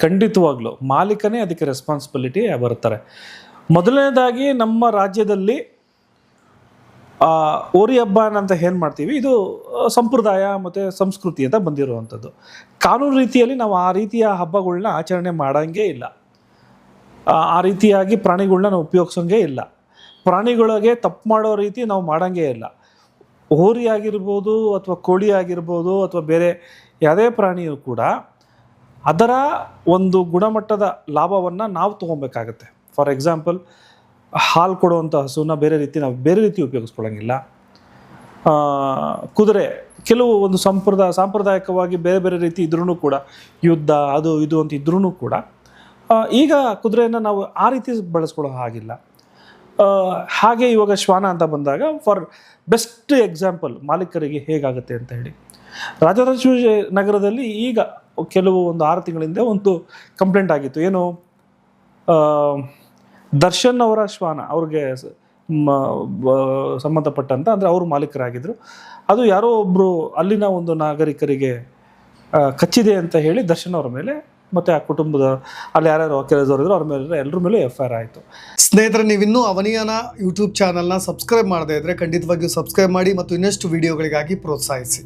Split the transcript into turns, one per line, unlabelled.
ಖಂಡಿತವಾಗ್ಲೂ ಮಾಲೀಕನೇ ಅದಕ್ಕೆ ರೆಸ್ಪಾನ್ಸಿಬಿಲಿಟಿ ಬರ್ತಾರೆ. ಮೊದಲನೇದಾಗಿ ನಮ್ಮ ರಾಜ್ಯದಲ್ಲಿ ಹೋರಿ ಹಬ್ಬ ಅಂತ ಏನು ಮಾಡ್ತೀವಿ, ಇದು ಸಂಪ್ರದಾಯ ಮತ್ತು ಸಂಸ್ಕೃತಿ ಅಂತ ಬಂದಿರುವಂಥದ್ದು. ಕಾನೂನು ರೀತಿಯಲ್ಲಿ ನಾವು ಆ ರೀತಿಯ ಹಬ್ಬಗಳನ್ನ ಆಚರಣೆ ಮಾಡೋಂಗೇ ಇಲ್ಲ. ಆ ರೀತಿಯಾಗಿ ಪ್ರಾಣಿಗಳನ್ನ ನಾವು ಉಪಯೋಗಿಸೋಂಗೇ ಇಲ್ಲ. ಪ್ರಾಣಿಗಳಿಗೆ ತಪ್ಪು ಮಾಡೋ ರೀತಿ ನಾವು ಮಾಡೋಂಗೇ ಇಲ್ಲ. ಹೋರಿ ಆಗಿರ್ಬೋದು ಅಥವಾ ಕೋಳಿ ಆಗಿರ್ಬೋದು ಅಥವಾ ಬೇರೆ ಯಾವುದೇ ಪ್ರಾಣಿಯೂ ಕೂಡ ಅದರ ಒಂದು ಗುಣಮಟ್ಟದ ಲಾಭವನ್ನು ನಾವು ತೊಗೊಬೇಕಾಗತ್ತೆ. ಫಾರ್ ಎಕ್ಸಾಂಪಲ್, ಹಾಲು ಕೊಡುವಂಥ ಹಸುನ ಬೇರೆ ರೀತಿ ಉಪಯೋಗಿಸ್ಕೊಳ್ಳೋಂಗಿಲ್ಲ. ಕುದುರೆ ಕೆಲವು ಒಂದು ಸಾಂಪ್ರದಾಯಿಕವಾಗಿ ಬೇರೆ ರೀತಿ ಇದ್ರೂ ಕೂಡ, ಯುದ್ಧ ಅದು ಇದು ಅಂತ ಇದ್ರೂ ಕೂಡ ಈಗ ಕುದುರೆಯನ್ನು ನಾವು ಆ ರೀತಿ ಬಳಸ್ಕೊಳ್ಳೋ ಹಾಗಿಲ್ಲ. ಹಾಗೆ ಇವಾಗ ಶ್ವಾನ ಅಂತ ಬಂದಾಗ ಫಾರ್ ಬೆಸ್ಟ್ ಎಕ್ಸಾಂಪಲ್ ಮಾಲೀಕರಿಗೆ ಹೇಗಾಗುತ್ತೆ ಅಂತ ಹೇಳಿ, ರಾಜರಾಜೇಶ್ವರಿ ನಗರದಲ್ಲಿ ಈಗ ಕೆಲವು ಒಂದು 6 ತಿಂಗಳಿಂದ ಒಂದು ಕಂಪ್ಲೇಂಟ್ ಆಗಿತ್ತು. ಏನು, ದರ್ಶನ್ ಅವರ ಶ್ವಾನ ಅವ್ರಿಗೆ ಸಂಬಂಧಪಟ್ಟಂತ, ಅಂದರೆ ಅವರು ಮಾಲೀಕರಾಗಿದ್ದರು, ಅದು ಯಾರೋ ಒಬ್ಬರು ಅಲ್ಲಿನ ಒಂದು ನಾಗರಿಕರಿಗೆ ಕಚ್ಚಿದೆ ಅಂತ ಹೇಳಿ ದರ್ಶನ್ ಅವರ ಮೇಲೆ ಮತ್ತು ಆ ಕುಟುಂಬದ ಅಲ್ಲಿ ಯಾರ್ಯಾರು ಕೆಲಸದವರು ಇದ್ರು ಅವ್ರ ಮೇಲೆ ಎಲ್ಲರ ಮೇಲೂ FIR ಆಯಿತು.
ಸ್ನೇಹಿತರೆ, ನೀವಿನ್ನೂ ಅವನಿಯಾನ ಯೂಟ್ಯೂಬ್ ಚಾನಲ್ನ ಸಬ್ಸ್ಕ್ರೈಬ್ ಮಾಡದೇ ಇದ್ದರೆ ಖಂಡಿತವಾಗಿಯೂ ಸಬ್ಸ್ಕ್ರೈಬ್ ಮಾಡಿ ಮತ್ತು ಇನ್ನಷ್ಟು ವಿಡಿಯೋಗಳಿಗಾಗಿ ಪ್ರೋತ್ಸಾಹಿಸಿ.